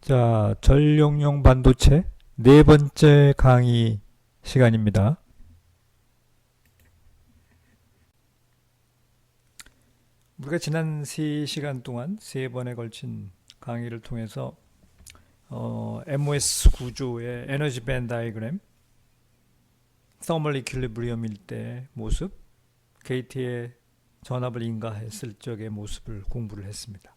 자, 전력용 반도체 네 번째 강의 시간입니다. 우리가 지난 3시간 동안 3번에 걸친 강의를 통해서 MOS 구조의 에너지 밴드 다이그램, 서멀 이퀄리브리엄일 때의 모습, 게이트에 전압을 인가했을 적의 모습을 공부를 했습니다.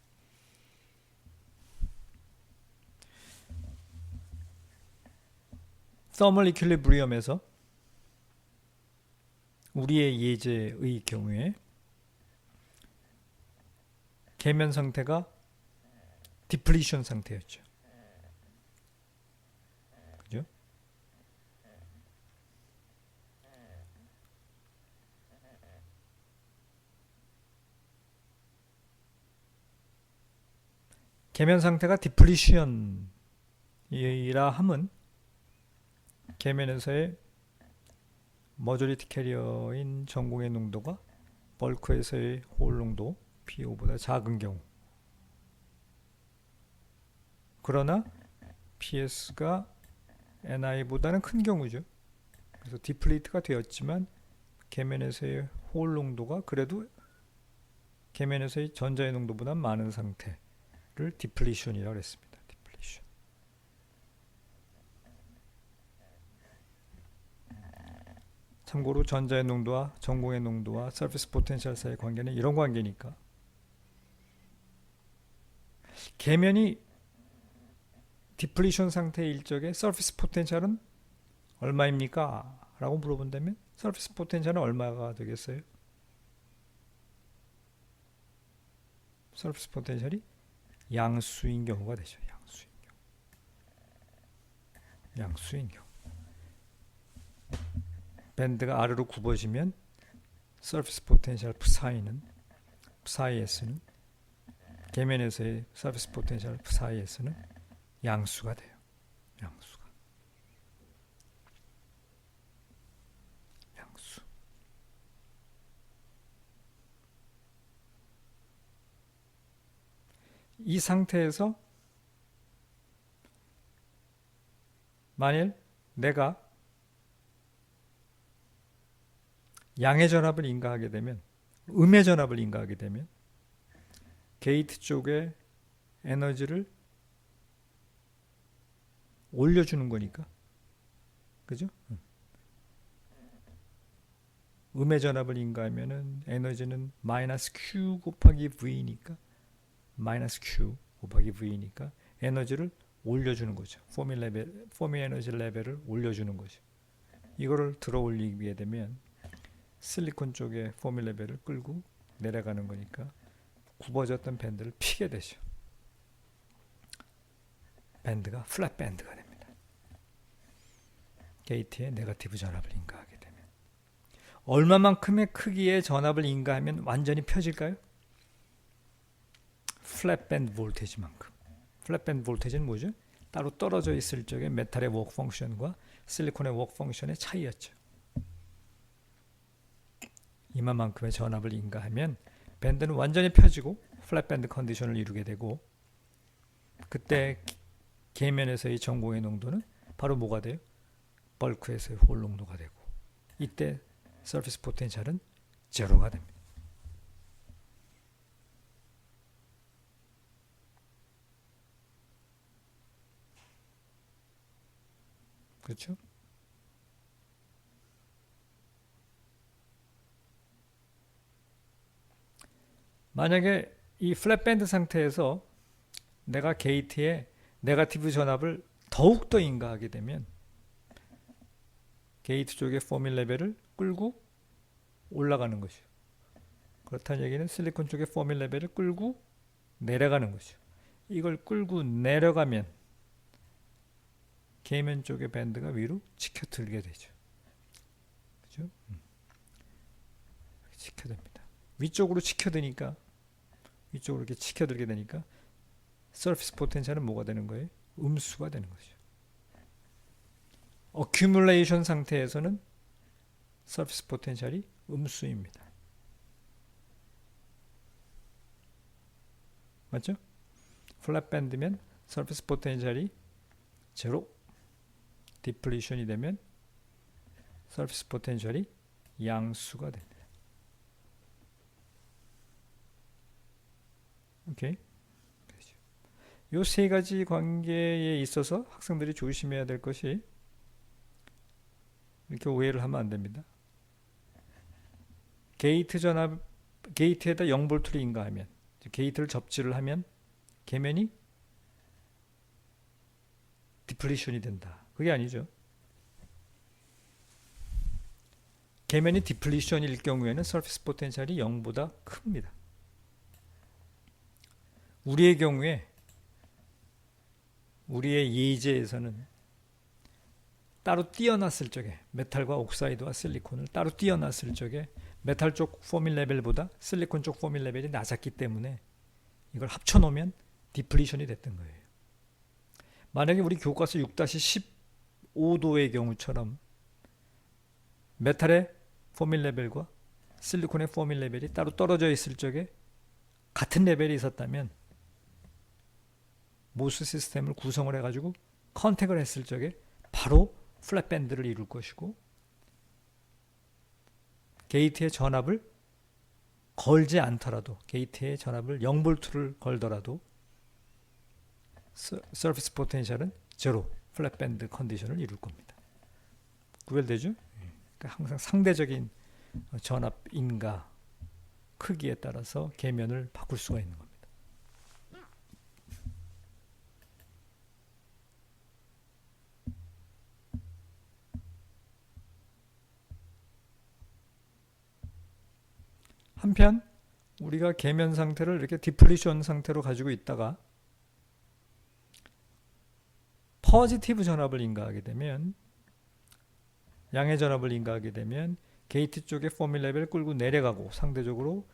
서멀 이퀄리브리엄에서 우리의 예제의 경우에 계면 상태가 디플리션 상태였죠. 그죠? 계면 상태가 디플리션이라 함은 계면에서의 머저리티 캐리어인 전공의 농도가 벌크에서의 홀 농도 PO보다 작은 경우, 그러나 PS가 NI보다는 큰 경우죠. 그래서 디플리트가 되었지만 계면에서의 홀 농도가 그래도 계면에서의 전자의 농도보다 많은 상태를 디플리션이라고 했습니다. 디플리션. 참고로 전자의 농도와 전공의 농도와 서피스 포텐셜 사이의 관계는 이런 관계니까 계면이 디플리션 상태일 적에 서피스 포텐셜은 얼마입니까? 라고 물어본다면 서피스 포텐셜은 얼마가 되겠어요? 서피스 포텐셜이 양수인 경우가 되죠. 양수인 경우. 밴드가 아래로 굽어지면 서피스 포텐셜 psiS는 계면에서의 서피스 포텐셜 psiS는 양수가 돼요. 양수. 이 상태에서 만일 내가 양의 전압을 인가하게 되면, 음의 전압을 인가하게 되면 게이트 쪽에 에너지를 올려주는 거니까, 그죠? 음의 전압을 인가하면은 에너지는 마이너스 Q 곱하기 V니까, 마이너스 Q 곱하기 V니까 에너지를 올려주는 거죠. 포미 에너지 레벨을 올려주는 거죠. 이거를 들어 올리게 되면 실리콘 쪽에 포미 레벨을 끌고 내려가는 거니까 굽어졌던 밴드를 피게 되죠. 밴드가 플랫 밴드가 됩니다. 게이트에 네거티브 전압을 인가하게 되면. 얼마만큼의 크기의 전압을 인가하면 완전히 펴질까요? 플랫 밴드 볼테이지만큼. 플랫 밴드 볼테이지는 뭐죠? 따로 떨어져 있을 적에 메탈의 워크 펑션과 실리콘의 워크 펑션의 차이였죠. 이만큼의 전압을 인가하면 밴드는 완전히 펴지고 플랫 밴드 컨디션을 이루게 되고, 그때 계면에서의 전공의 농도는 바로 뭐가 돼요? 벌크에서의 홀 농도가 되고, 이때 서피스 포텐셜은 제로가 됩니다. 그렇죠? 만약에 이 플랫 밴드 상태에서 내가 게이트에 네거티브 전압을 더욱더 인가하게 되면 게이트 쪽의 포미 레벨을 끌고 올라가는 것이죠. 그렇다는 얘기는 실리콘 쪽의 포미 레벨을 끌고 내려가는 것이죠. 이걸 끌고 내려가면 계면 쪽의 밴드가 위로 치켜들게 되죠. 그죠? 치켜듭니다. 위쪽으로 치켜드니까, 위쪽으로 이렇게 치켜들게 되니까 서피스 포텐셜은 뭐가 되는 거예요? 음수가 되는 것이죠. 어큐뮬레이션 상태에서는 서피스 포텐셜이 음수입니다. 맞죠? 플랫 밴드면 서피스 포텐셜이 제로, 디플리션이 되면 서피스 포텐셜이 양수가 됩니다. 오케이. 요 세 가지 관계에 있어서 학생들이 조심해야 될 것이, 이렇게 오해를 하면 안 됩니다. 게이트 전압, 게이트에다 0볼트를 인가하면, 게이트를 접지를 하면 계면이 디플리션이 된다. 그게 아니죠. 계면이 디플리션일 경우에는 서피스 포텐셜이 0보다 큽니다. 우리의 경우에, 우리의 예제에서는 따로 띄어놨을 적에, 메탈과 옥사이드와 실리콘을 따로 띄어놨을 적에 메탈 쪽 포밀 레벨보다 실리콘 쪽 포밀 레벨이 낮았기 때문에 이걸 합쳐놓으면 디플리션이 됐던 거예요. 만약에 우리 교과서 6-15도의 경우처럼 메탈의 포밀 레벨과 실리콘의 포밀 레벨이 따로 떨어져 있을 적에 같은 레벨이 있었다면 모스 시스템을 구성을 해가지고 컨택을 했을 적에 바로 플랫 밴드를 이룰 것이고, 게이트의 전압을 걸지 않더라도, 게이트의 전압을 0볼트를 걸더라도 서피스 포텐셜은 제로, 플랫 밴드 컨디션을 이룰 겁니다. 구별되죠? 그러니까 항상 상대적인 전압 인가 크기에 따라서 계면을 바꿀 수가 있는 겁니다. 한편 우리가 계면 상태를 이렇게 디플리션 상태로 가지고 있다가 포지티브 전압을 인가하게 되면, 양의 전압을 인가하게 되면 게이트 쪽의 포밀 레벨을 끌고 내려가고 상대적으로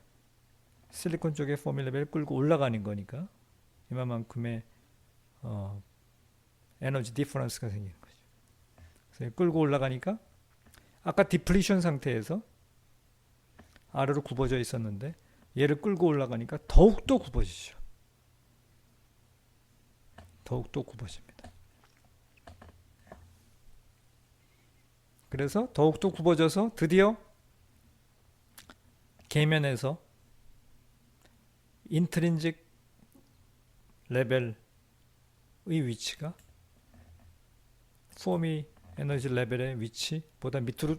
실리콘 쪽의 포밀 레벨을 끌고 올라가는 거니까 이만큼의 에너지 디퍼런스가 생기는 거죠. 그래서 끌고 올라가니까 아까 디플리션 상태에서 아래로 굽어져 있었는데 얘를 끌고 올라가니까 더욱더 굽어지죠. 더욱더 굽어집니다. 그래서 더욱더 굽어져서 드디어 계면에서 인트린직 레벨의 위치가 포미 에너지 레벨의 위치보다 밑으로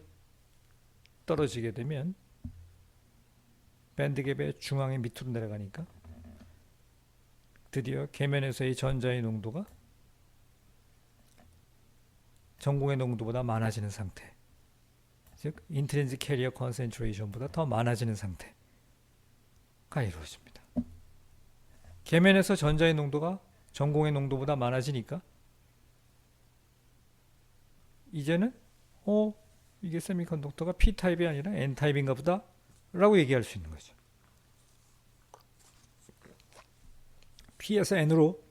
떨어지게 되면 밴드갭의 중앙의 밑으로 내려가니까 드디어 계면에서의 전자의 농도가 전공의 농도보다 많아지는 상태, 즉 인트린식 캐리어 컨센트레이션보다 더 많아지는 상태가 이루어집니다. 계면에서 전자의 농도가 전공의 농도보다 많아지니까 이제는 이게 세미컨덕터가 P타입이 아니라 N타입인가 보다 라고 얘기할 수 있는 거죠. P에서 N으로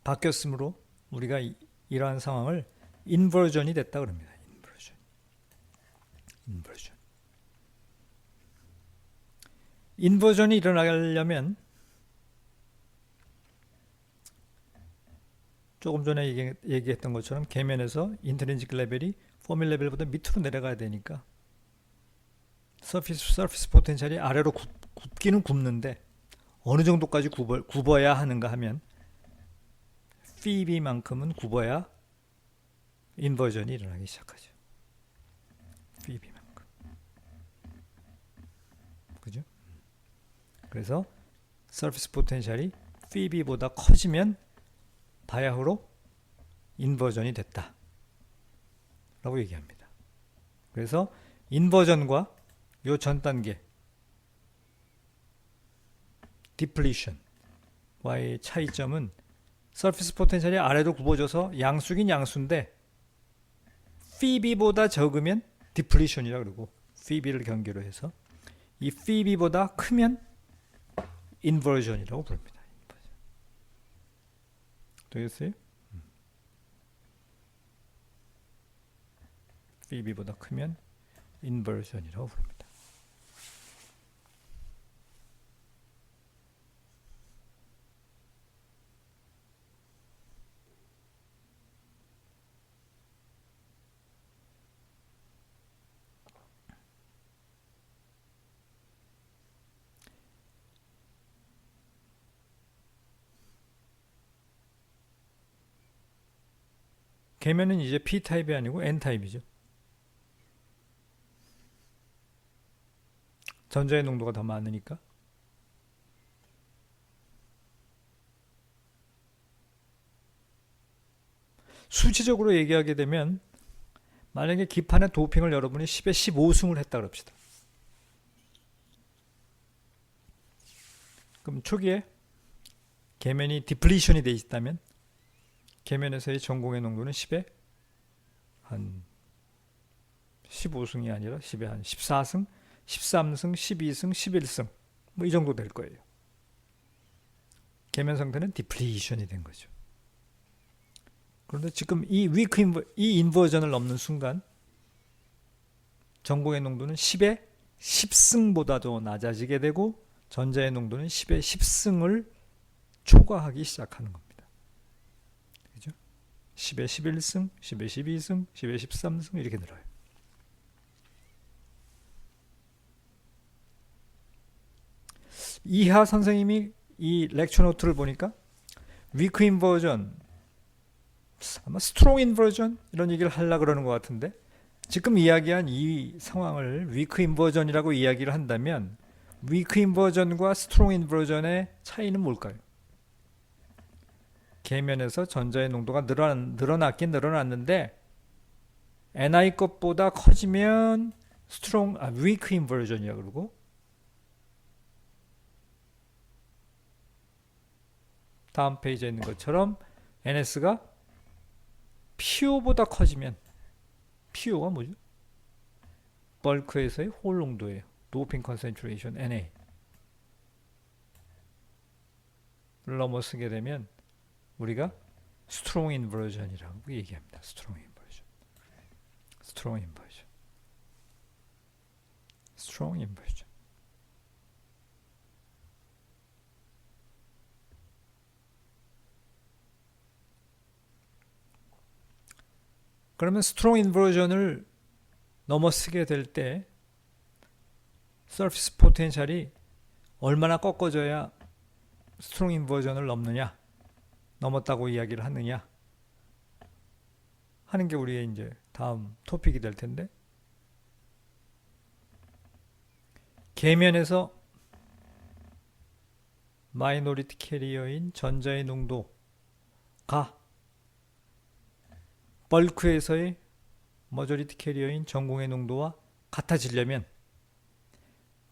바뀌었으므로 우리가 이러한 상황을 인버전이 됐다 그럽니다. 인버전이 일어나려면 조금 전에 얘기했던 것처럼 계면에서 인트린식 레벨이 포밀 레벨보다 밑으로 내려가야 되니까 서피스 포텐셜이 아래로 굽기는 굽는데 어느 정도까지 굽어야 하는가 하면 pB만큼은 굽어야 인버전이 일어나기 시작하죠. pB만큼. 그죠? 그래서 서피스 포텐셜이 pB보다 커지면 바야흐로 인버전이 됐다 라고 얘기합니다. 그래서 인버전과 요 전 단계 디플리션과의 차이점은 서피스 포텐셜이 아래로 굽어져서 양수긴 양수인데 pB보다 적으면 디플리션이라 그러고, pB를 경계로 해서 이 pB보다 크면 인버전이라고 부릅니다. 되겠어요? pB보다 크면 인버전이라고 부릅니다. 계면은 이제 P타입이 아니고 N타입이죠. 전자의 농도가 더 많으니까. 수치적으로 얘기하게 되면 만약에 기판의 도핑을 여러분이 10에 15승을 했다 그럽시다. 그럼 초기에 계면이 디플리션이 돼 있다면 계면에서의 전공의 농도는 10에 한 15승이 아니라 10에 한 14승, 13승, 12승, 11승 뭐 이 정도 될 거예요. 계면 상태는 디플리션이 된 거죠. 그런데 지금 이 인버전을 넘는 순간 전공의 농도는 10에 10승보다도 낮아지게 되고 전자의 농도는 10에 10승을 초과하기 시작하는 겁니다. 그죠? 10에 11승, 10에 12승, 10에 13승 이렇게 늘어요. 이하 선생님이 이 렉처 노트를 보니까 위크 인버전, 아마 스트롱 인버전 이런 얘기를 하려고 그러는 것 같은데 지금 이야기한 이 상황을 위크 인버전이라고 이야기를 한다면 위크 인버전과 스트롱 인버전의 차이는 뭘까요? 계면에서 전자의 농도가 늘어났긴 늘어났는데 NI 것보다 커지면 위크 인버전이라고 그러고 다음 페이지에 있는 것처럼 NS가 PO보다 커지면 PO가 뭐죠? 벌크에서의 홀 농도예요. 도핑 컨센트레이션 NA 를 넘어서게 되면 우리가 스트롱 인버전이라고 얘기합니다. 스트롱 인버전. 그러면 스트롱 인버전을 넘어서게 될 때 서피스 포텐셜이 얼마나 꺾어져야 스트롱 인버전을 넘었다고 이야기를 하느냐 하는 게 우리의 이제 다음 토픽이 될 텐데 계면에서 마이너리티 캐리어인 전자의 농도가 벌크에서의 머저리티 캐리어인 전공의 농도와 같아지려면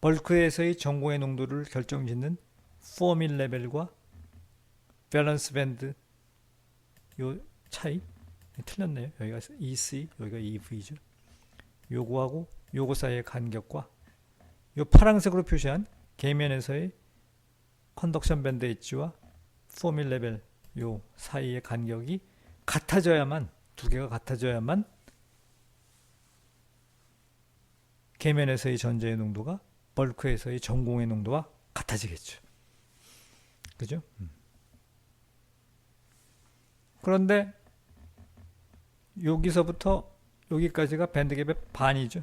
벌크에서의 전공의 농도를 결정짓는 포밀 레벨과 밸런스 밴드 요 차이 틀렸네요. 여기가 EC 여기가 EV죠. 요거하고 요거 사이의 간격과 요 파란색으로 표시한 계면에서의 컨덕션 밴드 엣지와 포밀 레벨 요 사이의 간격이 같아져야만 두 개가 같아져야만 계면에서의 전자의 농도가 벌크에서의 전공의 농도와 같아지겠죠. 그죠? 그런데 여기서부터 여기까지가 밴드갭의 반이죠.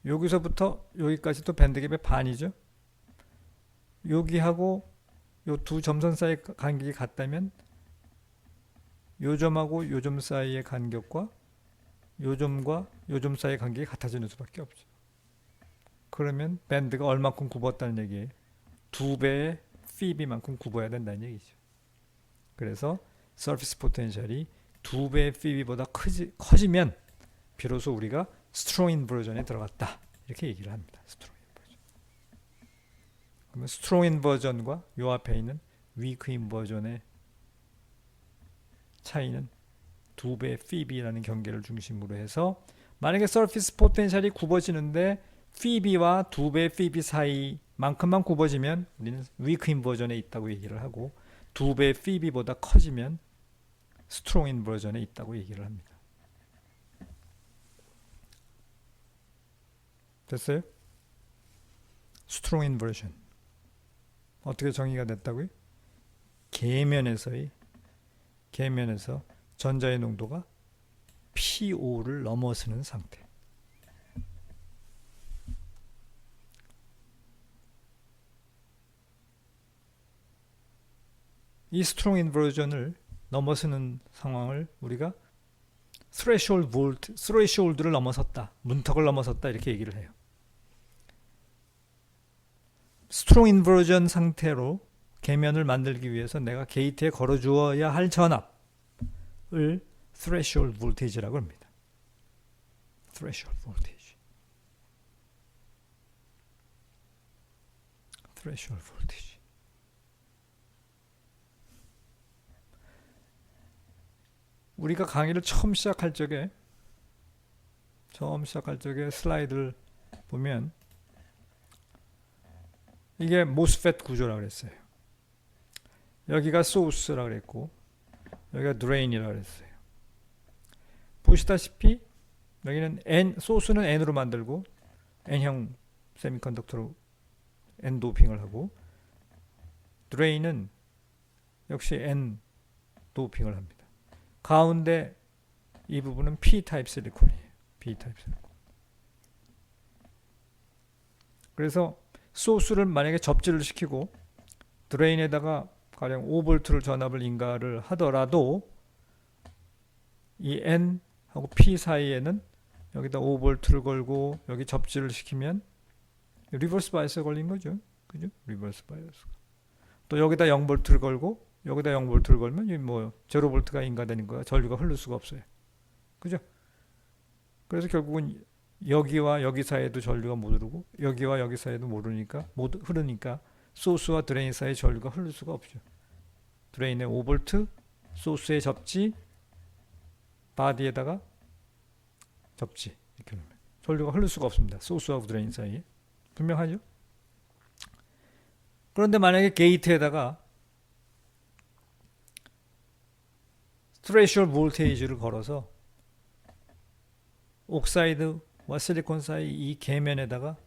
여기서부터 여기까지도 밴드갭의 반이죠. 여기하고 요 두 점선 사이 간격이 같다면 요 점하고 요 점 사이의 간격과 요 점과 요 점 사이의 간격이 같아지는 수밖에 없죠. 그러면 밴드가 얼마큼 굽었다는 얘기예요. 2배의 pB만큼 굽어야 된다는 얘기죠. 그래서 서피스 포텐셜이 2배의 pB보다 커지면 비로소 우리가 스트롱 인버전에 들어갔다 이렇게 얘기를 합니다. 스트롱 인버전. 그러면 스트롱 인버전과 요 앞에 있는 위크 인버전의 차이는 2배의 pB라는 경계를 중심으로 해서 만약에 서피스 포텐셜이 굽어지는데 pB와 2배의 pB 사이만큼만 굽어지면 우리는 위크 인버전에 있다고 얘기를 하고 2배의 pB보다 커지면 스트롱 인버전에 있다고 얘기를 합니다. 됐어요? 스트롱 인버전 어떻게 정의가 됐다고요? 계면에서 전자의 농도가 PO를 넘어서는 상태. 이 스트롱 인버전을 넘어서는 상황을 우리가 threshold를 넘어섰다, 문턱을 넘어섰다 이렇게 얘기를 해요. 스트롱 인버전 상태로 계면을 만들기 위해서 내가 게이트에 걸어주어야 할 전압을 threshold voltage라고 합니다. threshold voltage. threshold voltage. 우리가 강의를 처음 시작할 적에 슬라이드를 보면 이게 MOSFET 구조라고 그랬어요. 여기가 소스라고 그랬고 여기가 드레인이라고 그랬어요. 보시다시피 여기는 소스는 N으로 만들고 N형 세미컨덕터로 N 도핑을 하고 드레인은 역시 N 도핑을 합니다. 가운데 이 부분은 P-타입 실리콘이에요. P-타입 실리콘. 그래서 소스를 만약에 접지를 시키고 드레인에다가 가령 5V를 전압을 인가를 하더라도 이 N하고 P 사이에는 여기다 5V를 걸고 여기 접지를 시키면 리버스 바이어스가 걸린 거죠. 그죠? 리버스 바이어스. 또 여기다 0V를 걸고 여기다 0V를 걸면 뭐 0V가 인가되는 거야. 전류가 흐를 수가 없어요. 그죠? 그래서 결국은 여기와 여기 사이에도 전류가 못 흐르고 여기와 여기 사이에도 못 흐르니까 소스와 드레인 사이에 전류가 흐를 수가 없죠. 드레인에 5V, 소스에 접지, 바디에다가 접지 이렇게 놓으면 전류가 흐를 수가 없습니다. 소스하고 드레인 사이에. 분명하죠? 그런데 만약에 게이트에다가 threshold voltage를 걸어서 옥사이드와 실리콘 사이 이 계면에다가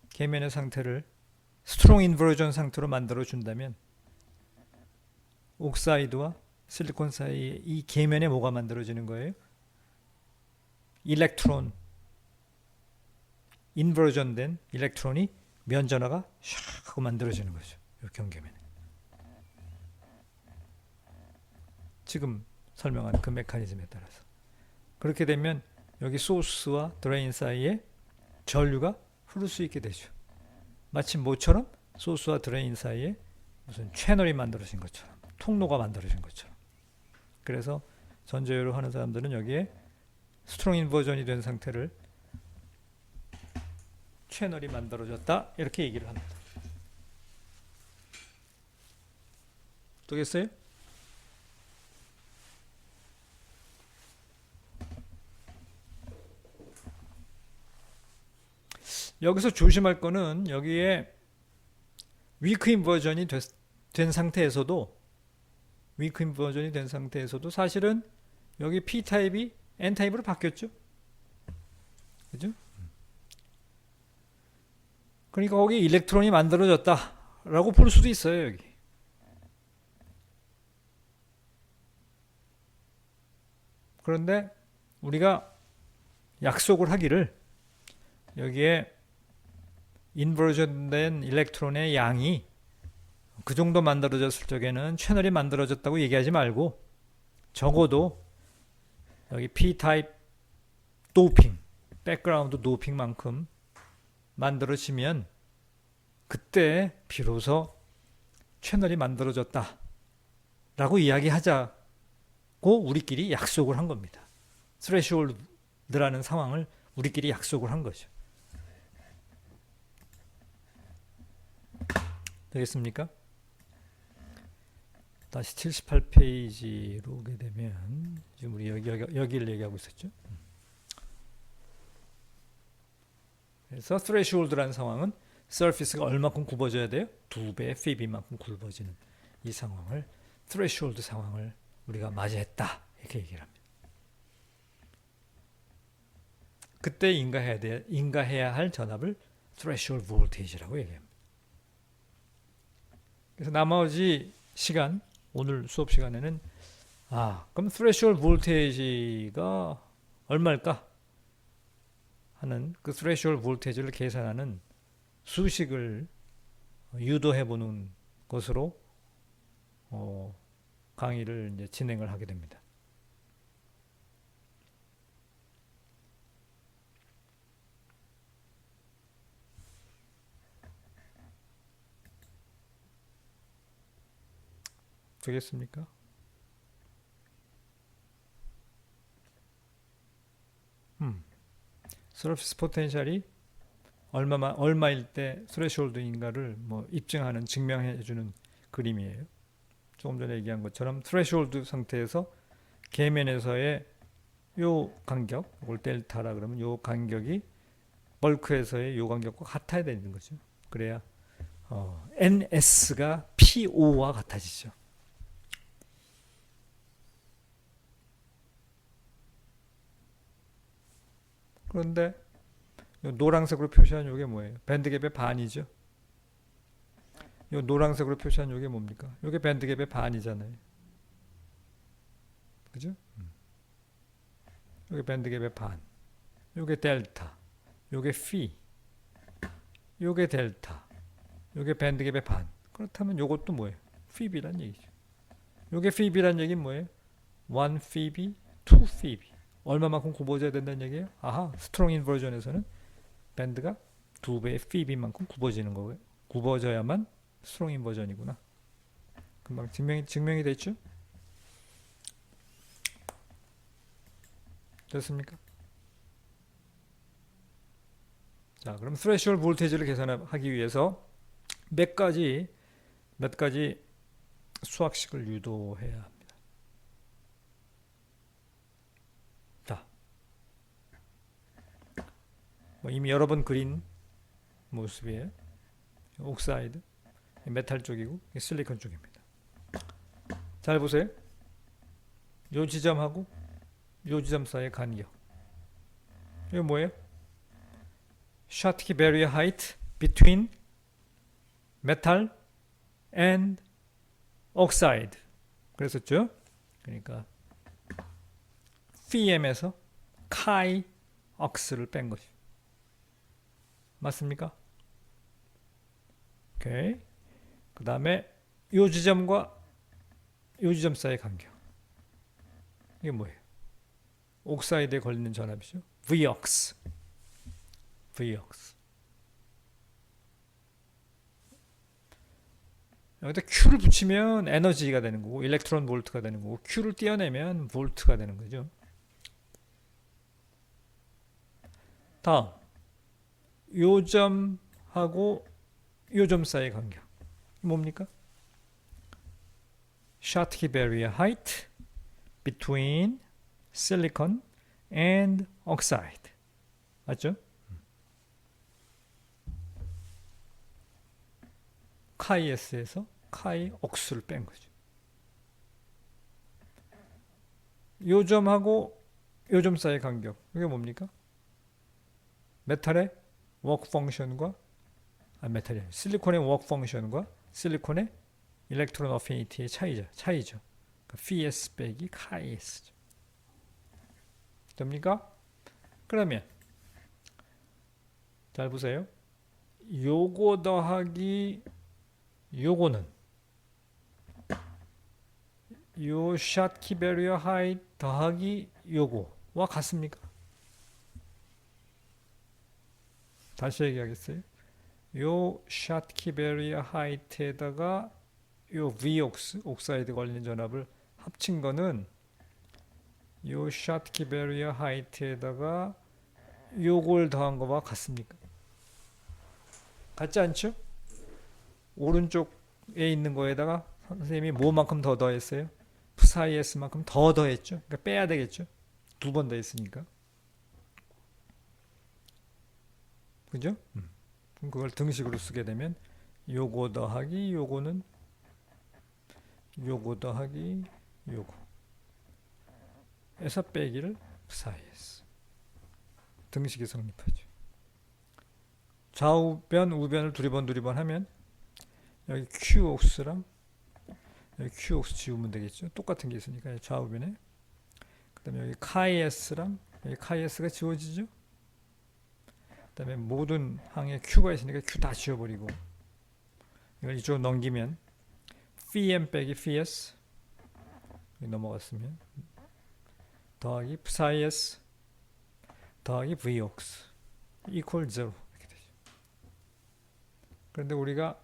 계면의 상태를 스트롱 인버전 상태로 만들어 준다면 옥사이드와 실리콘 사이에 이 계면에 뭐가 만들어지는 거예요? 일렉트론, 인버전된 일렉트론이 면전화가 샥 하고 만들어지는 거죠. 이 경계면에. 지금 설명한 그 메커니즘에 따라서. 그렇게 되면 여기 소스와 드레인 사이에 전류가 흐를 수 있게 되죠. 마치 뭐처럼 소스와 드레인 사이에 무슨 채널이 만들어진 것처럼, 통로가 만들어진 것처럼. 그래서 전자요를 하는 사람들은 여기에 스트롱 인버전이 된 상태를 채널이 만들어졌다 이렇게 얘기를 합니다. 되겠어요? 여기서 조심할 거는 여기에 위크 인버전이 된 상태에서도 사실은 여기 P타입이 N타입으로 바뀌었죠. 그죠? 그러니까 거기 일렉트론이 만들어졌다라고 볼 수도 있어요. 여기. 그런데 우리가 약속을 하기를 여기에 인버전된 일렉트론의 양이 그 정도 만들어졌을 적에는 채널이 만들어졌다고 얘기하지 말고 적어도 여기 P타입 도핑, 백그라운드 도핑만큼 만들어지면 그때 비로소 채널이 만들어졌다 라고 이야기하자고 우리끼리 약속을 한 겁니다. 스레시홀드라는 상황을 우리끼리 약속을 한 거죠. 되겠습니까? 다시 78페이지로 오게 되면 지금 우리 여기를 얘기하고 있었죠. 그래서 threshold라는 상황은 surface가 얼마큼 굽어져야 돼요? 2배의 pB만큼 굽어지는 이 상황을 threshold 상황을 우리가 맞이했다 이렇게 얘기를 합니다. 그때 인가해야 할 전압을 threshold voltage라고 얘기합니다. 그래서 나머지 시간 오늘 수업 시간에는 그럼 threshold voltage가 얼마일까 하는 그 threshold voltage를 계산하는 수식을 유도해 보는 것으로 강의를 이제 진행을 하게 됩니다. 되겠습니까? 서피스 포텐셜이 얼마일 때 스레시홀드인가를 뭐 입증하는 증명해주는 그림이에요. 조금 전에 얘기한 것처럼 스레시홀드 상태에서 계면에서의 요 간격, 이걸 델타라 그러면 요 간격이 벌크에서의 요 간격과 같아야 되는 거죠. 그래야 NS가 PO와 같아지죠. 그런데 노란색으로 표시한 요게 뭐예요? 밴드갭의 반이죠. 요 노란색으로 표시한 요게 뭡니까? 요게 밴드갭의 반이잖아요. 그죠? 요게 밴드갭의 반. 요게 델타. 요게 피. 요게 델타. 요게 밴드갭의 반. 그렇다면 요것도 뭐예요? 피비란 얘기죠. 요게 피비란 얘기는 뭐예요? 1 피비, 2 피비. 얼마만큼 굽어져야 된다는 얘기예요? 아하, 스트롱 인버전에서는 밴드가 2배의 피비만큼 굽어지는 거고요. 굽어져야만 스트롱 인버전이구나. 금방 증명이 됐죠? 됐습니까? 자, 그럼 스레시홀드 볼테이지를 계산하기 위해서 몇 가지 수학식을 유도해야 합니다. 자, 뭐 이미 여러 번 그린 모습이에요. 옥사이드, 메탈 쪽이고 실리콘 쪽입니다. 잘 보세요. 요 지점하고 요 지점 사이의 간격. 이거 뭐예요? Schottky barrier height between metal and oxide. 그랬었죠? 그러니까 PM에서 chi ox를 뺀 거죠. 맞습니까? 오케이. 그 다음에 요 지점과 요 지점 사이의 간격. 이게 뭐예요? 옥사이드에 걸리는 전압이죠. Vox. 여기다 Q를 붙이면 에너지가 되는 거고 일렉트론 볼트가 되는 거고 Q를 떼어내면 볼트가 되는 거죠. 다음 요 점하고 요 점 사이의 간격 뭡니까? Schottky barrier height between silicon and oxide. 맞죠? 카이S에서 카이 억수를 뺀 거죠. 요 점하고 요 점 사이의 간격. 이게 뭡니까? 메탈의 워크 펑션과 메탈이 실리콘의 워크 펑션과 실리콘의 일렉트론 어피니티의 차이죠. 그러니까 PS 빼기 카이S죠. 됩니까? 그러면 잘 보세요. 요거 더하기 요거는 요 샷키 베리어 하이 더하기 요거와 같습니까? 다시 얘기하겠어요. 요 샷키 베리어 하이트에다가 요 V옥스 옥사이드 걸리는 전압을 합친 거는 요 샷키 베리어 하이트에다가 요걸 더한 거와 같습니까? 같지 않죠? 오른쪽에 있는 거에다가 선생님이 뭐만큼 더 더했어요? psi-s만큼 더 더했죠. 그러니까 빼야 되겠죠. 2번 더했으니까. 그죠? 그럼 그걸 등식으로 쓰게 되면 요거 더하기 요거는 요거 더하기 요거 에서 빼기를 psi-s 등식이 성립하죠. 좌우변 우변을 두리번 하면 여기 Q옥스랑 여기 Q옥스 지우면 되겠죠. 똑같은 게 있으니까 좌우변에. 그 다음에 여기 카이S랑 여기 카이S가 지워지죠. 그 다음에 모든 항에 Q가 있으니까 Q 다 지워버리고 이걸 이쪽으로 넘기면 Pm 빼기 PS 넘어갔으면 더하기 psi-s 더하기 Vox equal 0 이렇게 되죠. 그런데 우리가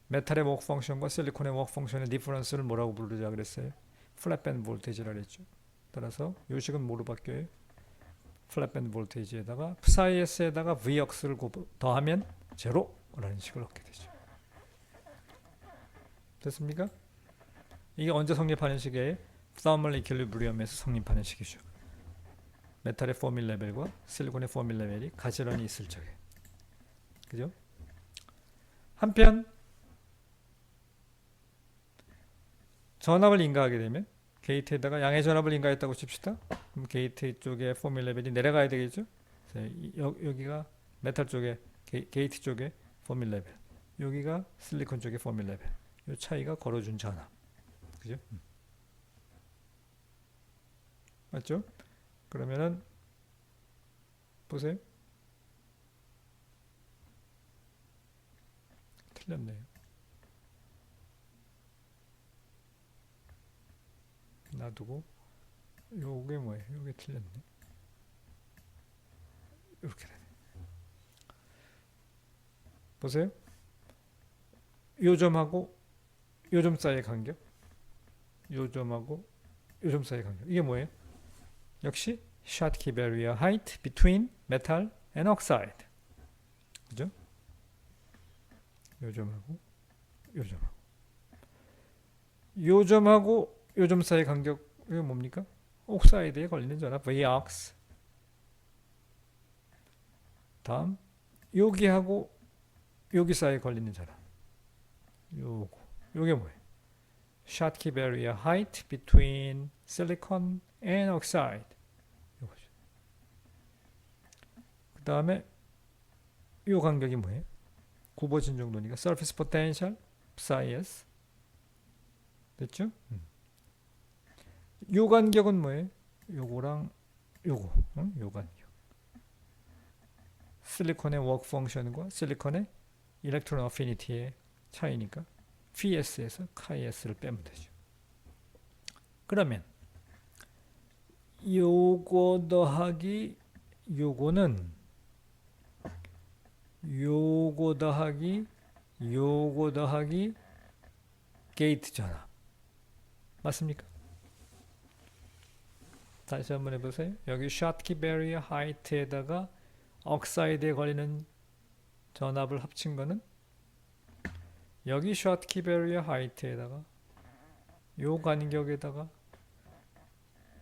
메탈의 워크 펑션과 실리콘의 워크 펑션의 디퍼런스를 뭐라고 부르자 그랬어요? 플랫밴드 볼테이지라 그랬죠. 따라서 이 식은 뭐로 바뀌어요? 플랫밴드 볼테이지에다가 psi-s에다가 Vox를 더하면 제로라는 식을 얻게 되죠. 됐습니까? 이게 언제 성립하는 식이에요? Thermal Equilibrium에서 성립하는 식이죠. 메탈의 포밀 레벨과 실리콘의 포밀 레벨이 가지런히 있을 적에. 그죠? 한편 전압을 인가하게 되면 게이트에다가 양의 전압을 인가했다고 칩시다. 그럼 게이트 쪽에 포밀 레벨이 내려가야 되겠죠? 여기가 메탈 쪽에 게이트 쪽에 포밀 레벨, 여기가 실리콘 쪽에 포밀 레벨. 이 차이가 걸어준 전압. 그죠? 맞죠? 그러면은 보세요. 틀렸네요. 놔두고 요게 뭐예요? 요게 틀렸네. 이렇게 되네. 보세요. 요 점하고 요 점 사이의 간격, 요 점하고 요 점 사이의 간격. 이게 뭐예요? 역시 Schottky barrier height between metal and oxide. 그죠? 요 점하고 요 점하고 요 점하고 요 점 사이 간격, 이거 뭡니까? 옥사이드에 걸리는 전압 Vox. 다음 여기하고 여기 사이에 걸리는 전압 요게 뭐예요? Schottky barrier height between silicon and oxide. 요거죠. 그 다음에 요 간격이 뭐예요? 굽어진 정도니까 surface potential psi-s. 됐죠? 요 간격은 뭐예요? 요거랑 요거, 요 간격. 실리콘의 워크 펑션과 실리콘의 일렉트론 어피니티의 차이니까 PS에서 KS를 빼면 되죠. 그러면 요거 더하기 요거는 요거 더하기 요거 더하기 게이트 전압 맞습니까? 다시 한번 해보세요. 여기 Schottky barrier height에다가 옥사이드에 걸리는 전압을 합친 거는 여기 Schottky barrier height에다가 요 간격에다가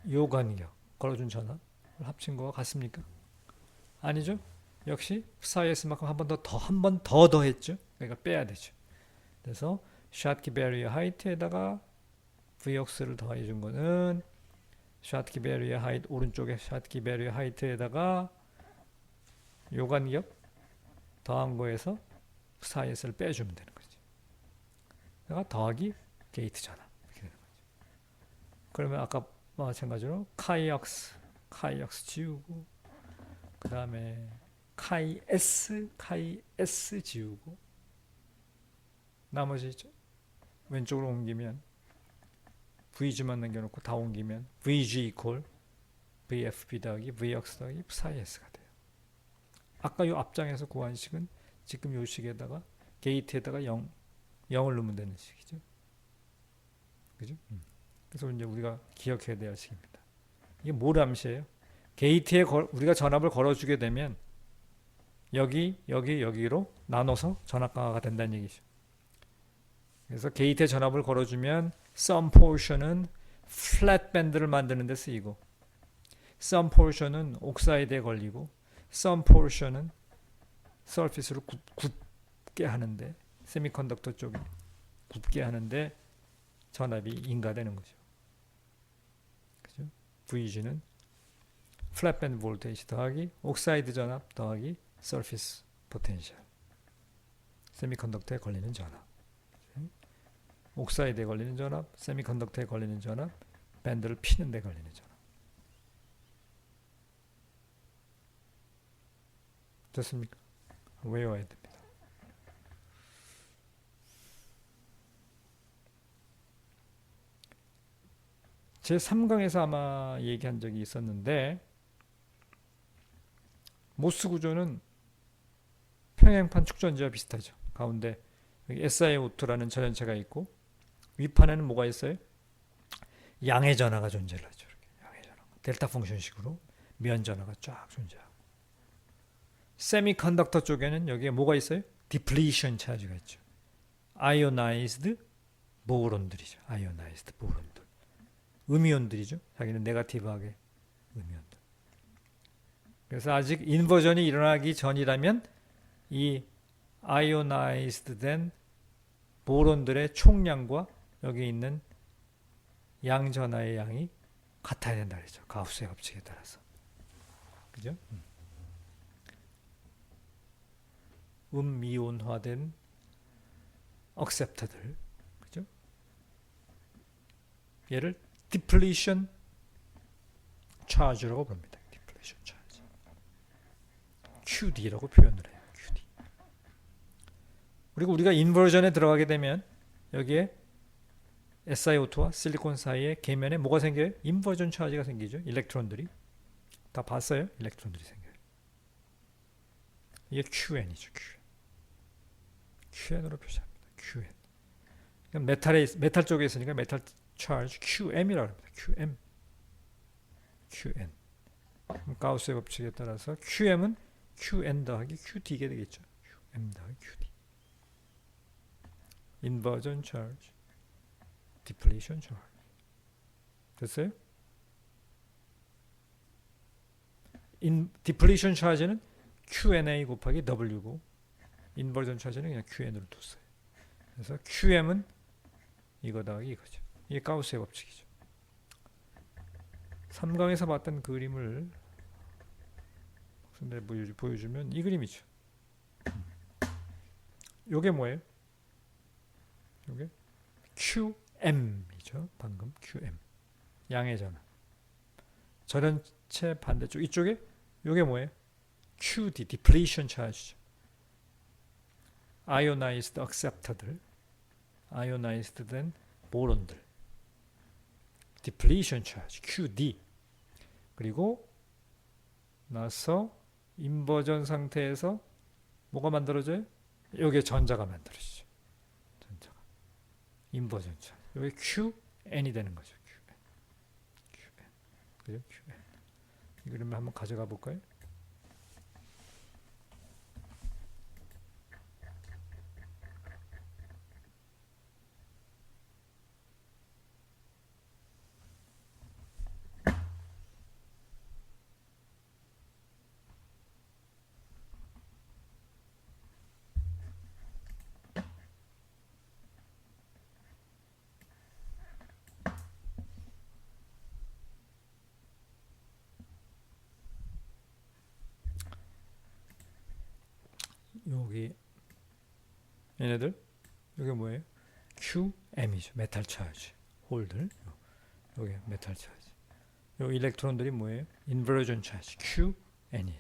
요 간격 걸어준 전압을 합친 거와 같습니까? 아니죠? 역시 psi-s만큼 한 번 더 더했죠. 그러니까 빼야 되죠. 그래서 Schottky barrier height에다가 Vox를 더해 준 거는 Schottky barrier height 오른쪽에 Schottky barrier height에다가 요 간격 더한 거에서 psi-s를 빼주면 되는 거죠. 그러니까 더하기 게이트 전압 이렇게 되는 거죠. 그러면 아까 마찬가지로 카이역스 지우고 그 다음에 카이S 지우고 나머지 왼쪽으로 옮기면 VG만 남겨놓고 다 옮기면 VG equal VFB 더하기 VX 더하기 psi-s가 돼요. 아까 요 앞장에서 구한 식은 지금 요 식에다가 게이트에다가 0을 넣으면 되는 식이죠. 그죠? 그래서 이제 우리가 기억해야 될 식입니다. 이게 모람시예요. 게이트에 우리가 전압을 걸어주게 되면 여기로 나눠서 전압 강화가 된다는 얘기죠. 그래서 게이트에 전압을 걸어주면 some portion은 flat band를 만드는 데 쓰이고 some portion은 옥사이드에 걸리고 some portion은 surface로 굽게 하는데 세미컨덕터 쪽에 굽게 하는데 전압이 인가되는 거죠. 그죠? VG는 flat band voltage 더하기 옥사이드 전압 더하기 surface potential. 세미컨덕터에 걸리는 전압. 옥사이드에 걸리는 전압, 세미컨덕터에 걸리는 전압, 밴드를 피는 데 걸리는 전압. 됐습니까? 외워야 됩니다. 제 3강에서 아마 얘기한 적이 있었는데 모스 구조는 평행판 축전지와 비슷하죠. 가운데 여기 SiO2라는 전연체가 있고 윗판에는 뭐가 있어요? 양의 전하가 존재를 하죠. 양의 전하. 델타 펑션식으로 면 전하가 쫙 존재하고 세미컨덕터 쪽에는 여기에 뭐가 있어요? 디플리션 차지가 있죠. 아이오나이즈드 보론들이죠. 아이오나이즈드 보론들. 음이온들이죠. 자기는 네거티브하게 음이온들. 그래서 아직 인버전이 일어나기 전이라면 이 아이오나이즈드 된 보론들의 총량과 여기 있는 양전하의 양이 같아야 된다 그랬죠. 가우스의 법칙에 따라서. 그죠? 미온화된 억셉터들. 그죠? 얘를 디플리션 차지라고 부릅니다. 디플리션 차지. QD라고 표현을 해요. QD. 그리고 우리가 인버전에 들어가게 되면 여기에 SiO2와 실리콘 사이에 계면에 뭐가 생겨요? 인버전 차지가 생기죠. 일렉트론들이. 다 봤어요? 일렉트론들이 생겨요. 이게 QN이죠. QN으로 표시합니다. QN. 메탈 쪽에 있으니까 메탈 차지 QM이라고 합니다. QN. 가우스의 법칙에 따라서 QM은 QN 더하기 QD가 되겠죠. QM 더하기 QD. 인버전 차지. 디플리션 차지. 됐어요? 디플리션 차지는 QNA 곱하기 W고 인버전 차지는 그냥 QN으로 뒀어요. 그래서 QM은 이거 더하기 이거죠. 이게 가우스의 법칙이죠. 3강에서 봤던 그림을 보여주면 이 그림이죠. 요게 뭐예요? 요게 QM이죠. 방금 QM. 양의 전하. 전체 반대쪽 이쪽에 요게 뭐예요? QD, depletion charge죠. ionized acceptor들, ionized 된 보론들, depletion charge, QD. 그리고 나서 인버전 상태에서 뭐가 만들어져요? 여기에 전자가 만들어지죠. 전자가. 인버전 차지. 여기 QN이 되는 거죠. QN. 그죠? QN. 이 그림을 한번 가져가 볼까요? 여기 얘네들 이게 뭐예요? QM이죠. 메탈 차지. 홀들. 여기 메탈 차지. 요 일렉트론들이 뭐예요? 인버전 차지. QN이.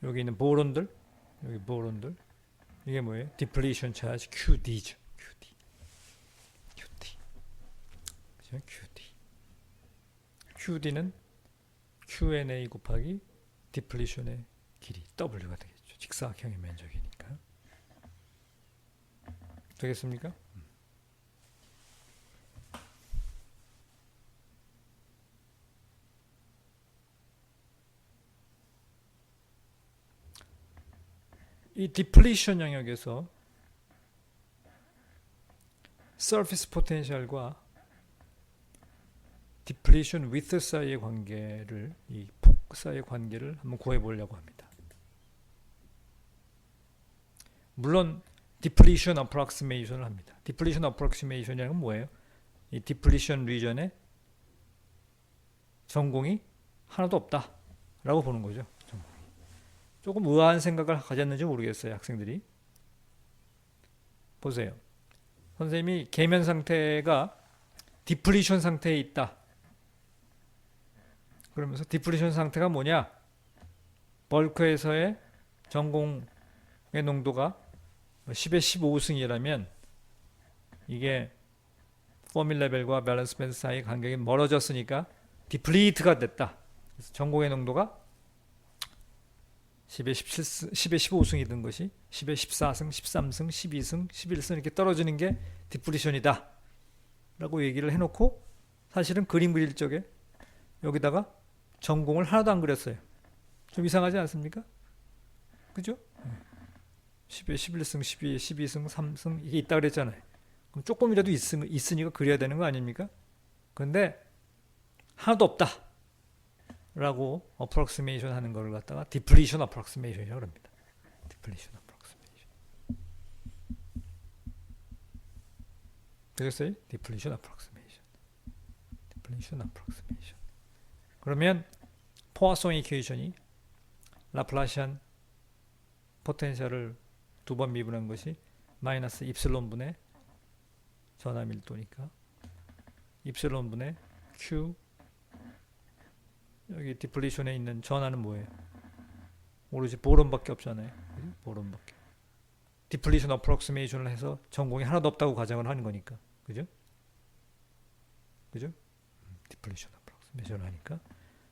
여기 있는 보론들. 여기 보론들. 이게 뭐예요? 디플리션 차지. QD죠. QD. 그죠? QD는 QNA 곱하기 디플리션의 길이 W가 되겠죠. 직사각형의 면적이니까. 되겠습니까? 이 디플리션 영역에서 서피스 포텐셜과 디플리션 위드 사이의 관계를 이 폭 사이의 관계를 한번 구해 보려고 합니다. 물론 디플리션 어프록시메이션을 합니다. 디플리션 어프록시메이션이라는 건 뭐예요? 이 디플리션 리전에 전공이 하나도 없다라고 보는 거죠. 조금 의아한 생각을 가졌는지 모르겠어요. 학생들이. 보세요. 선생님이 계면 상태가 디플리션 상태에 있다. 그러면서 디플리션 상태가 뭐냐? 벌크에서의 전공의 농도가 10의 15승이라면 이게 포밀 레벨과 밸런스 밴드 사이 간격이 멀어졌으니까 디플리트가 됐다. 그래서 전공의 농도가 10에 17승, 10에 15승이던 것이 10에 14승, 13승, 12승, 11승 이렇게 떨어지는 게 디플리션이다 라고 얘기를 해놓고 사실은 그림 그릴 적에 여기다가 전공을 하나도 안 그렸어요. 좀 이상하지 않습니까? 그죠? 10에 11승, 12에 12승, 3승 이게 있다 그랬잖아요. 그럼 조금이라도 있으니까 그려야 되는 거 아닙니까? 근데 하나도 없다 라고 어프록시메이션 하는 걸 갖다가 디플리션 어프록시메이션이라고 합니다. 디플리션 어프록시메이션. 되겠어요? 디플리션 어프록시메이션. 디플리션 어프록시메이션. 그러면 포아송 이퀘이션이 라플라시안 포텐셜을 두 번 미분한 것이 마이너스 입실론 분의 전하 밀도니까 입실론 분의 Q 여기 디플리션에 있는 전하는 뭐예요? 오로지 보론밖에 없잖아요. 보론밖에. 디플리션 어프록시메이션을 해서 전공이 하나도 없다고 가정을 하는 거니까. 그죠? 그죠? 디플리션 어프록시메이션을 하니까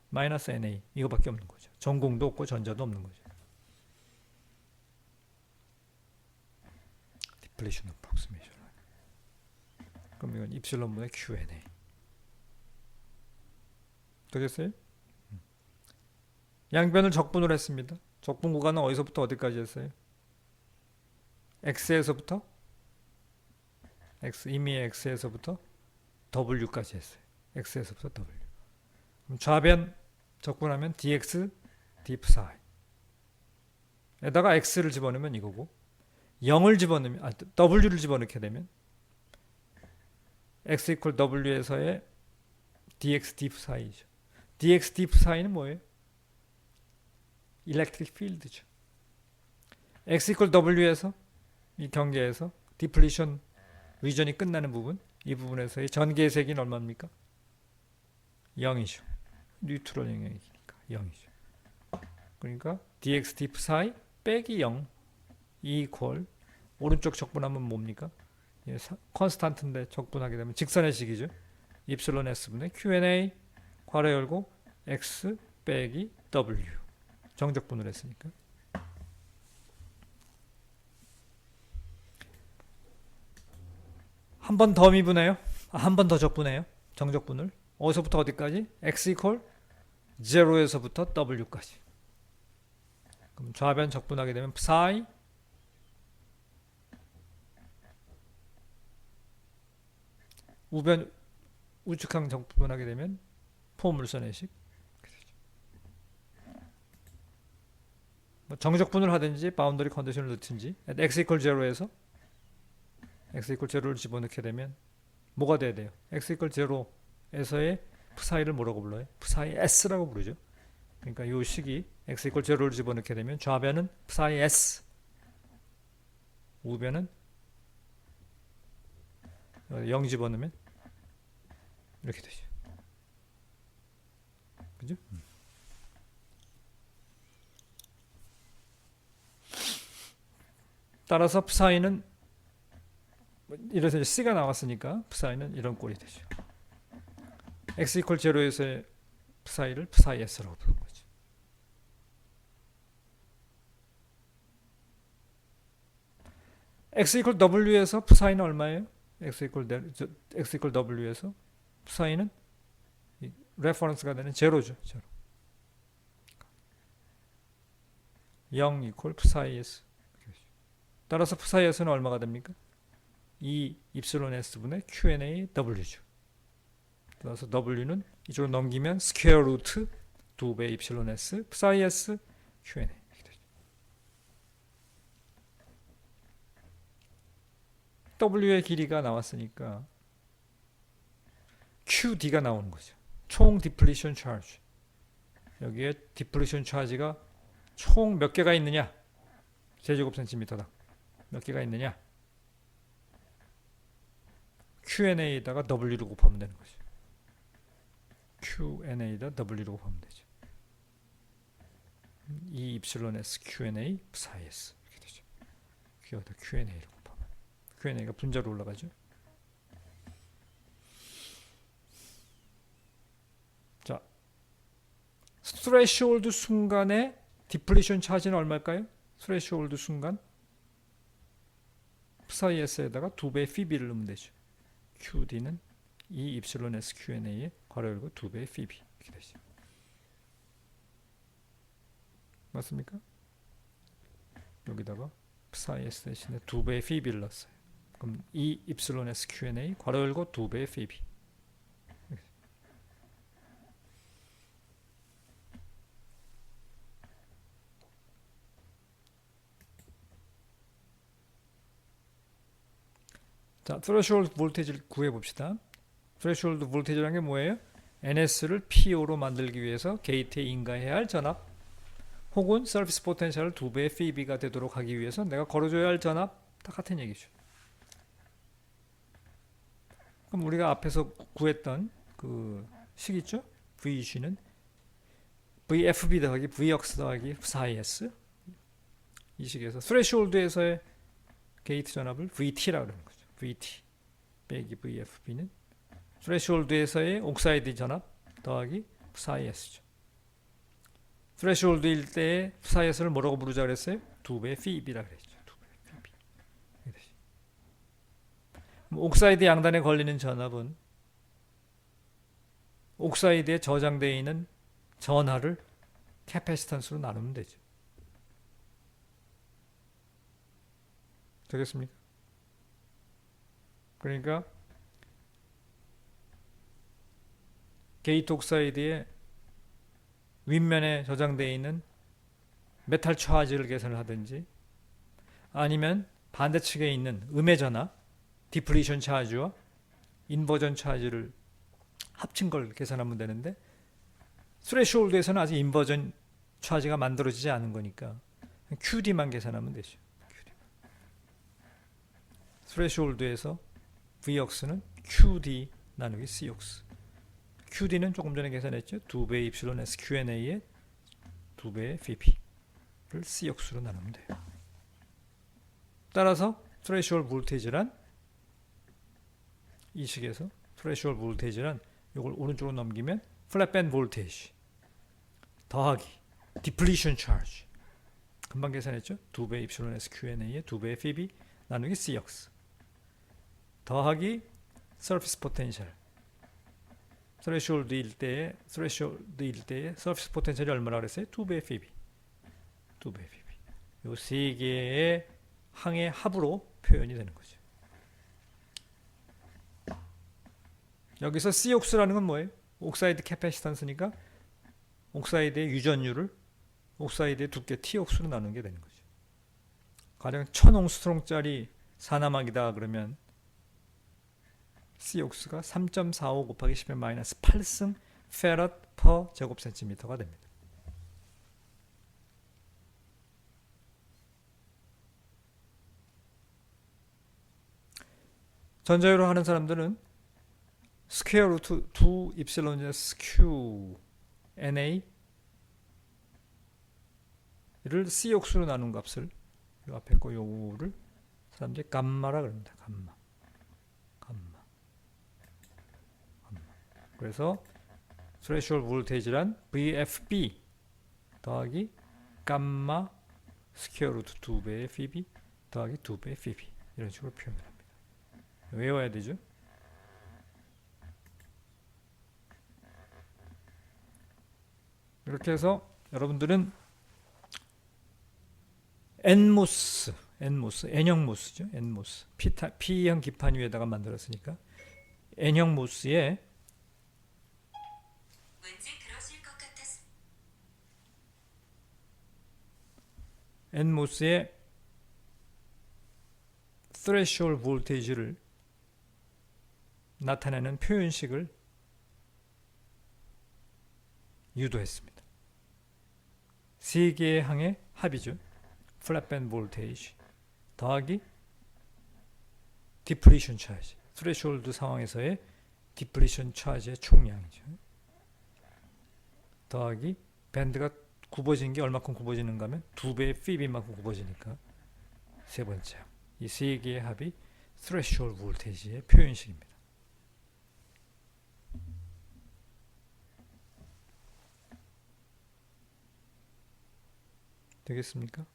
마이너스 NA 이거밖에 없는 거죠. 전공도 없고 전자도 없는 거죠. 디플리션 어프록시메이션. 그럼 이건 입실론분의 QNA. 되겠어요? 양변을 적분을 했습니다. 적분 구간은 어디서부터 어디까지 했어요? X에서부터 이미 X에서부터 W까지 했어요. X에서부터 W. 그럼 좌변 적분하면 dx d psi 에다가 x를 집어넣으면 이거고 0을 집어넣으면 w를 집어넣게 되면 x equal w에서의 dx d psi죠. dx d psi는 뭐예요? electric field죠. x equal w에서 이 경계에서 디플리션 리전이 끝나는 부분 이 부분에서의 전개의 세기는 얼마입니까? 0이죠. 뉴트럴 영역이니까 0이죠. 그러니까 dx d psi 빼기 0 equal 오른쪽 적분하면 뭡니까? 컨스탄트인데 적분하게 되면 직선의 식이죠. 입실론 s분의 Q&A 괄호 열고 x 빼기 w 정적분을 했으니까 한 번 더 미분해요. 한 번 더 적분해요. 정적분을 어디서부터 어디까지? x equal 0에서부터 w까지. 그럼 좌변 적분하게 되면 psi 우변 우측항 적분하게 되면 포물선의 식. 정적분을 하든지 바운더리 컨디션을 넣든지 x equal 0에서 x equal 0를 집어넣게 되면 뭐가 돼야 돼요? x equal 0에서의 psi를 뭐라고 불러요? psi s라고 부르죠. 그러니까 이 식이 x equal 0를 집어넣게 되면 좌변은 psi s 우변은 0 집어넣으면 이렇게 되죠. 그죠? 따라서 psi는 이래서 C가 나왔으니까 psi는 이런 꼴이 되죠. x equal 0에서의 psi를 psi s라고 부르는 거죠. x equal w에서 psi는 얼마예요? x equal w에서 psi는 레퍼런스가 되는 제로죠. 제로. 0 equal psi s. 따라서 psi s는 얼마가 됩니까? 2 입실론 s분의 Q&A w죠. 따라서 w는 이쪽으로 넘기면 스퀘어 루트 2배 입실론 s psi s Q&A w의 길이가 나왔으니까 QD가 나오는 거죠. 총 디플리션 차지. 여기에 디플리션 차지가 총 몇 개가 있느냐? 제제곱 센티미터당 몇 개가 있느냐? Q&A에다가 W를 곱하면 되는 거죠. Q&A에다 W를 곱하면 되죠. 2 입실론 S Q&A psi S 이렇게 되죠. Q에다 Q&A를 곱하면 Q&A가 분자로 올라가죠. 스레시홀드 순간에 디플리션 차지는 얼마일까요? 스레시홀드 순간 psi-s에다가 2배의 pb를 넣으면 되죠. qd는 2 입실론 s q&a에 괄호 열고 2배의 pb 이렇게 되죠. 맞습니까? 여기다가 psi-s 대신에 2배의 pb를 넣었어요. 그럼 2 입실론 s q&a 괄호 열고 2배의 pb. 자, threshold 볼테이지를 구해봅시다. threshold 볼테이지라는 게 뭐예요? NS를 PO로 만들기 위해서 게이트에 인가해야 할 전압 혹은 서비스 포텐셜을 2배의 pB가 되도록 하기 위해서 내가 걸어줘야 할 전압 다 같은 얘기죠. 그럼 우리가 앞에서 구했던 그 식 있죠? VC는 VFB 더하기 VX 더하기 psi-s 이 식에서 threshold에서의 게이트 전압을 VT라고 그러는 거죠. VT 빼기 VFB는 threshold에서의 옥사이드 전압 더하기 psi-s죠. threshold일 때의 psi-s를 뭐라고 부르자 그랬어요? 2배의 pB라 그랬죠. 2배의 pB. 옥사이드 양단에 걸리는 전압은 옥사이드에 저장되어 있는 전하를 캐패시턴스로 나누면 되죠. 되겠습니까? 그러니까 게이트 옥사이드의 윗면에 저장되어 있는 메탈 차지를 계산을 하든지 아니면 반대측에 있는 음의 전하 디플리션 차지와 인버전 차지를 합친 걸 계산하면 되는데 스레시홀드에서는 아직 인버전 차지가 만들어지지 않은 거니까 QD만 계산하면 되죠. 스레시홀드에서 Vx는 QD 나누기 Cx. QD는 조금 전에 계산했죠. 2배의 입실론 S Q&A에 2배의 VP를 Cx로 나누면 돼요. 따라서 threshold 볼테이지란 이 식에서 threshold 볼테이지란 이걸 오른쪽으로 넘기면 플랫밴드 볼테이지 더하기 디플리션 차지 금방 계산했죠. 2배의 입실론 S Q&A에 2배의 VP 나누기 Cx 더하기 서피스 포텐셜 threshold일 때의 서피스 포텐셜이 얼마나 그랬어요? 2배의 pB. 2배의 pB. 이 세 개의 항의 합으로 표현이 되는 거죠. 여기서 C옥스라는 건 뭐예요? 옥사이드 캐패시턴스니까 옥사이드의 유전율을 옥사이드의 두께 T옥수로 나누는 게 되는 거죠. 가령 1000옹스트롱짜리 산화막이다 그러면 C옥스가 3.45 곱하기 10의 마이너스 8승 페럿 퍼 제곱센티미터가 됩니다. 전자유로 하는 사람들은 스퀘어 루트 2 입실론 S Q NA 를 C옥수로 나눈 값을 이 앞에 거 요거를 사람들이 감마라 그럽니다. 감마. 그래서 threshold 볼테이지란 VFB 더하기 감마 스퀘어 루트 2배의 pB 더하기 2배의 pB 이런 식으로 표현합니다. 외워야 되죠. 이렇게 해서 여러분들은 N모스, N형 모스죠. N모스. P형 기판 위에다가 만들었으니까 N형 모스에 왠지 그러실 것 같았어. N모스의 threshold 볼테이지를 나타내는 표현식을 유도했습니다. 세 개의 항의 합이죠. 플랫밴드 볼테이지 더하기 디플리션 차지. threshold 상황에서의 디플리션 차지의 총량이죠. 더하기 밴드가 굽어진 게 얼마큼 굽어지는가 하면 2배의 pB만큼 굽어지니까 세 번째 이 세 개의 합이 threshold 볼테이지의 표현식입니다. 되겠습니까?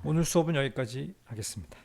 오늘 수업은 여기까지 하겠습니다.